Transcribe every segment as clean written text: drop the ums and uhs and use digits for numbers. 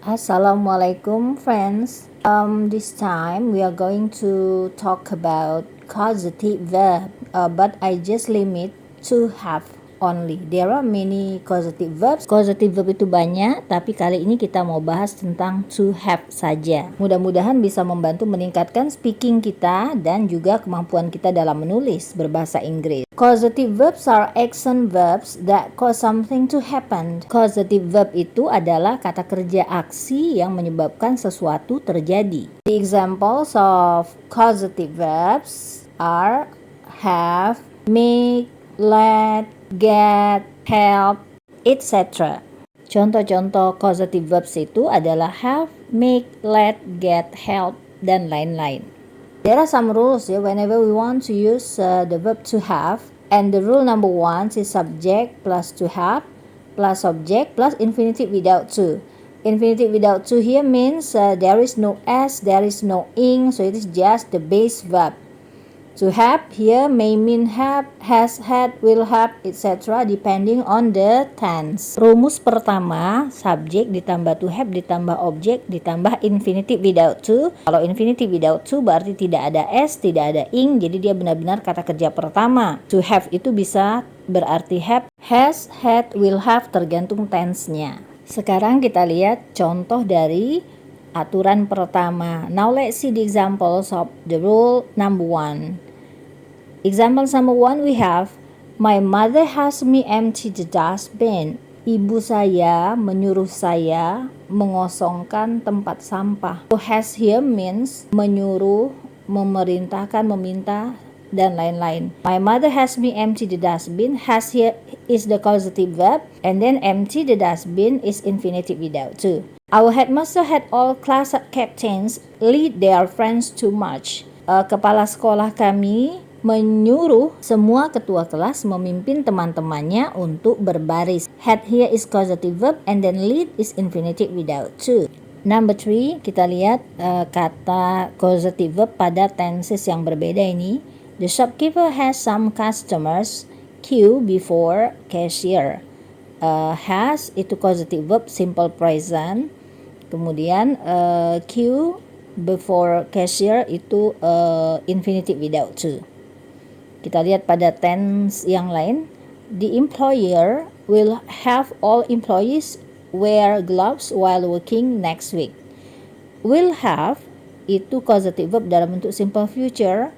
Assalamualaikum friends. This time we are going to talk about causative verb, but I just limit to have only. There are many causative verbs. Causative verb itu banyak, tapi kali ini kita mau bahas tentang to have saja. Mudah-mudahan bisa membantu meningkatkan speaking kita dan juga kemampuan kita dalam menulis berbahasa Inggris. Causative verbs are action verbs that cause something to happen. Causative verb itu adalah kata kerja aksi yang menyebabkan sesuatu terjadi. The examples of causative verbs are have, make, let, get, help, etc. Contoh-contoh causative verbs itu adalah have, make, let, get, help, dan lain-lain. There are some rules whenever we want to use the verb to have, and the rule number 1 is subject plus to have plus object plus infinitive without to. Infinitive without to here means there is no s, there is no ing, so it is just the base verb. To have here may mean have, has, had, will have, etc. depending on the tense. Rumus pertama, subject ditambah to have ditambah object ditambah infinitive without to. Kalau infinitive without to berarti tidak ada s, tidak ada ing, jadi dia benar-benar kata kerja pertama. To have itu bisa berarti have, has, had, will have tergantung tense-nya. Sekarang kita lihat contoh dari aturan pertama. Now let's see the examples of the rule number 1. Example number 1 we have, my mother has me empty the dustbin. Ibu saya menyuruh saya mengosongkan tempat sampah. So has here means menyuruh, memerintahkan, meminta, dan lain-lain. My mother has me empty the dustbin. Has here is the causative verb, and then empty the dustbin is infinitive without to. Our headmaster had all class captains lead their friends to march. Kepala sekolah kami menyuruh semua ketua kelas memimpin teman-temannya untuk berbaris. Had here is causative verb and then lead is infinitive without to. Number 3, kita lihat kata causative verb pada tenses yang berbeda ini. The shopkeeper has some customers queue before cashier. Has itu causative verb simple present. Kemudian queue before cashier itu infinitive without to. Kita lihat pada tense yang lain. The employer will have all employees wear gloves while working next week. Will have itu causative verb dalam bentuk simple future,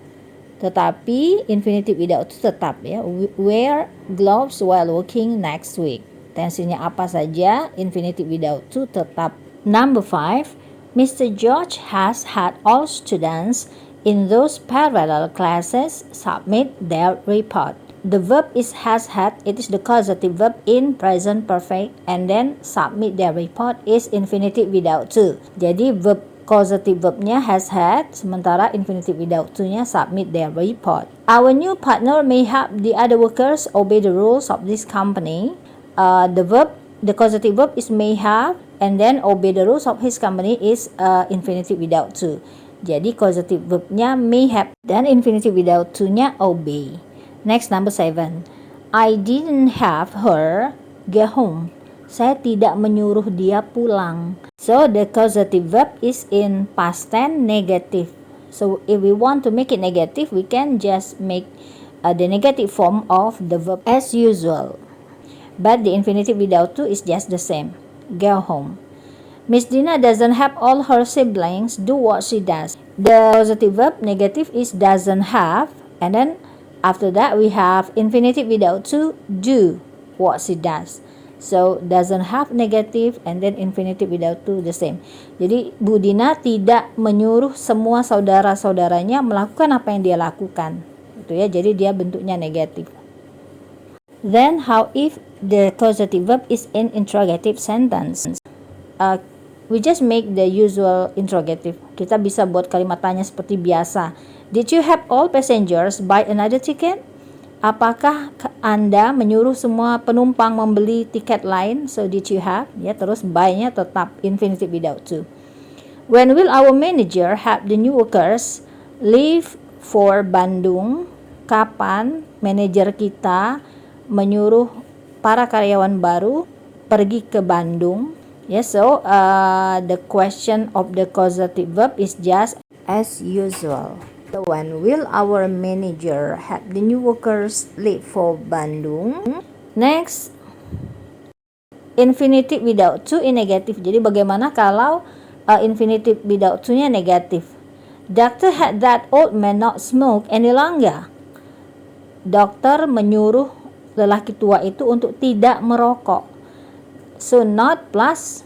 tetapi infinitive without to tetap ya. Wear gloves while working next week. Tensinya apa saja, infinitive without to tetap. Number 5, Mr. George has had all students in those parallel classes submit their report. The verb is has had, it is the causative verb in present perfect, and then submit their report is infinitive without to. Jadi verb causative verbnya has had, sementara infinitive without to-nya submit their report. Our new partner may help the other workers obey the rules of this company. The causative verb is may have, and then obey the rules of his company is infinitive without to. Jadi causative verbnya may have dan infinitive without to-nya obey. Next, number 7. I didn't have her go home. Saya tidak menyuruh dia pulang. So the causative verb is in past tense negative. So if we want to make it negative, we can just make the negative form of the verb as usual. But the infinitive without to is just the same. Go home. Miss Dina doesn't have all her siblings do what she does. The causative verb negative is doesn't have, and then after that we have infinitive without to do what she does. So doesn't have negative and then infinitive without to the same. Jadi Bu Dina tidak menyuruh semua saudara-saudaranya melakukan apa yang dia lakukan. Itu ya, jadi dia bentuknya negatif. Then how if the causative verb is in interrogative sentence? We just make the usual interrogative. Kita bisa buat kalimat tanya seperti biasa. Did you have all passengers buy another ticket? Apakah Anda menyuruh semua penumpang membeli tiket lain? So did you have? Ya, terus buy-nya tetap infinitive without to. When will our manager have the new workers leave for Bandung? Kapan manajer kita menyuruh para karyawan baru pergi ke Bandung? Yes, so the question of the causative verb is just as usual. So when will our manager have the new workers leave for Bandung? Next, infinitive without to in negative. Jadi bagaimana kalau infinitive without to-nya negatif? Doctor had that old man not smoke any longer. Dokter menyuruh lelaki tua itu untuk tidak merokok. So not plus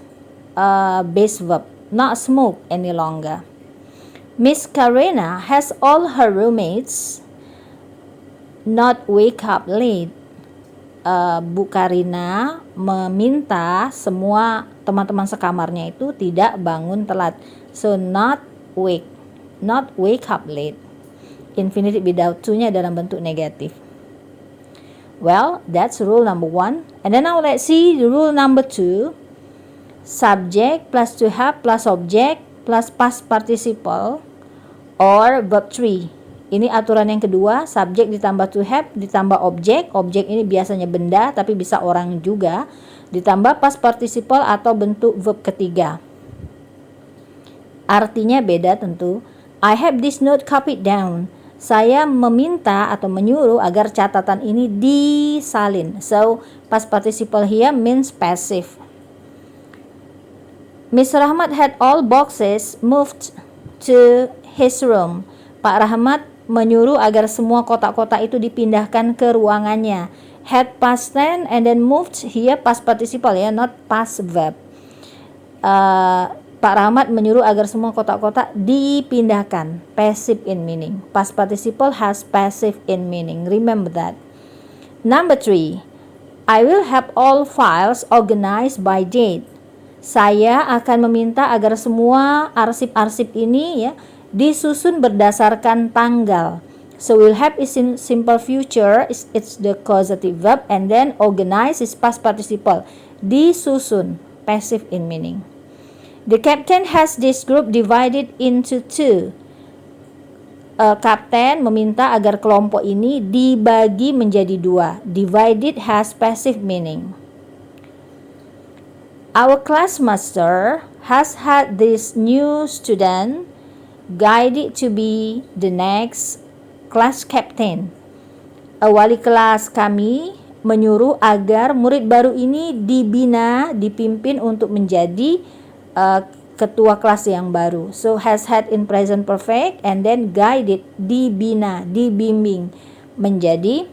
base verb, not smoke any longer. Miss Karina has all her roommates not wake up late. Bu Karina meminta semua teman-teman sekamarnya itu tidak bangun telat. So not wake up late. Infinitive without to-nya dalam bentuk negatif. Well, that's rule number 1. And then now let's see the rule number 2. Subject plus to have plus object plus past participle or verb 3. Ini aturan yang kedua, subjek ditambah to have ditambah objek. Objek ini biasanya benda tapi bisa orang juga. Ditambah past participle atau bentuk verb ketiga. Artinya beda tentu. I have this note copied down. Saya meminta atau menyuruh agar catatan ini disalin. So, past participle here means passive. Miss Rahmat had all boxes moved to his room. Pak Rahmat menyuruh agar semua kotak-kotak itu dipindahkan ke ruangannya. Had past tense and then moved here past participle ya, not past verb. Pak Rahmat menyuruh agar semua kotak-kotak dipindahkan. Passive in meaning. Past participle has passive in meaning. Remember that. Number 3. I will have all files organized by date. Saya akan meminta agar semua arsip-arsip ini ya disusun berdasarkan tanggal. So will have is in simple future, it's the causative verb, and then organize is past participle. Disusun, passive in meaning. The captain has this group divided into 2. Kapten meminta agar kelompok ini dibagi menjadi 2. Divided has passive meaning. Our class master has had this new student guided to be the next class captain. Wali kelas kami menyuruh agar murid baru ini dipimpin untuk menjadi ketua kelas yang baru. So has had in present perfect and then guided, dibimbing menjadi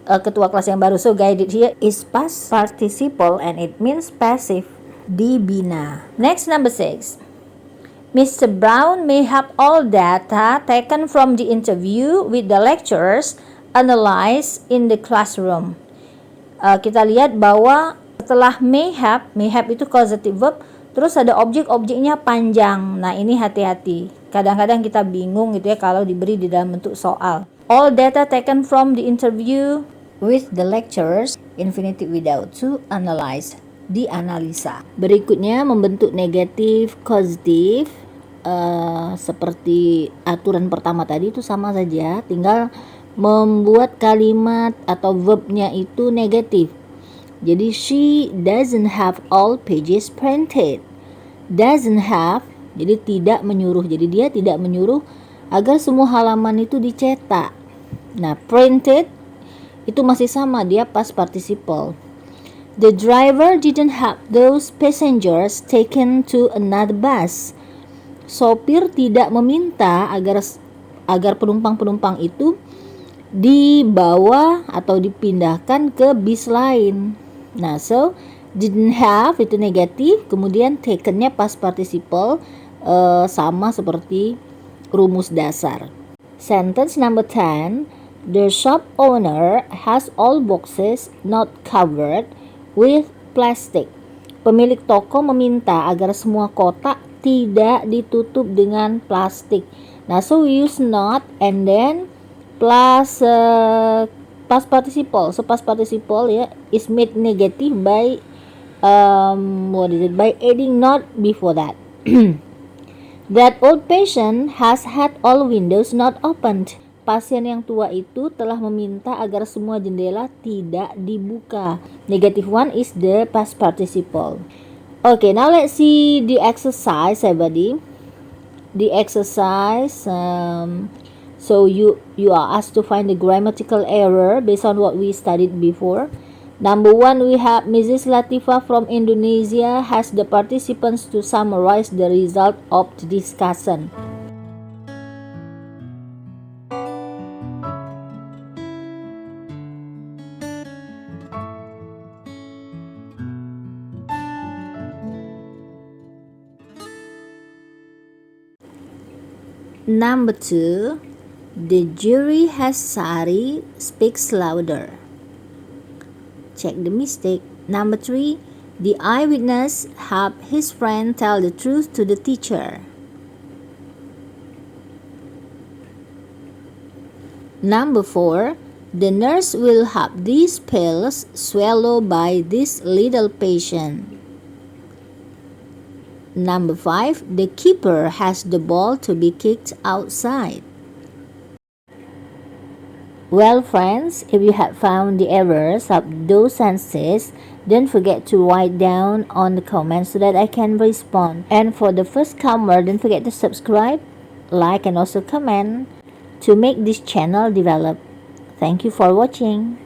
ketua kelas yang baru. So guided here is past participle and it means passive, dibina. Next, number 6. Mr. Brown may have all data taken from the interview with the lecturers analyzed in the classroom. Kita lihat bahwa setelah may have itu causative verb, terus ada objek-objeknya panjang. Nah, ini hati-hati. Kadang-kadang kita bingung gitu ya kalau diberi di dalam bentuk soal. All data taken from the interview with the lecturers, infinitive without to, analyze, dianalisa. Berikutnya membentuk negatif, causative. Seperti aturan pertama tadi itu sama saja, tinggal membuat kalimat atau verbnya itu negatif. Jadi she doesn't have all pages printed. Doesn't have, jadi tidak menyuruh. Jadi dia tidak menyuruh agar semua halaman itu dicetak. Nah, printed itu masih sama, dia past participle. The driver didn't have those passengers taken to another bus. Sopir tidak meminta agar penumpang-penumpang itu dibawa atau dipindahkan ke bis lain. Nah, so didn't have itu negatif, kemudian taken-nya past participle, sama seperti rumus dasar. Sentence number 10. The shop owner has all boxes not covered with plastic. Pemilik toko meminta agar semua kotak tidak ditutup dengan plastik. Nah, so we use not and then plus past participle. So past participle is made negative by by adding not before that. That old patient has had all windows not opened. Pasien yang tua itu telah meminta agar semua jendela tidak dibuka. Negative one is the past participle. Okay, now let's see the exercise, everybody. The exercise, so you are asked to find the grammatical error based on what we studied before. Number one, we have Mrs. Latifa from Indonesia has the participants to summarize the result of the discussion. Number two, the jury has Sari speaks louder. Check the mistake. Number three, the eyewitness helped his friend tell the truth to the teacher. Number four, the nurse will have these pills swallowed by this little patient. Number five, the keeper has the ball to be kicked outside. Well, friends, if you have found the errors of those sentences, don't forget to write down on the comments so that I can respond. And for the first comer, don't forget to subscribe, like, and also comment to make this channel develop. Thank you for watching.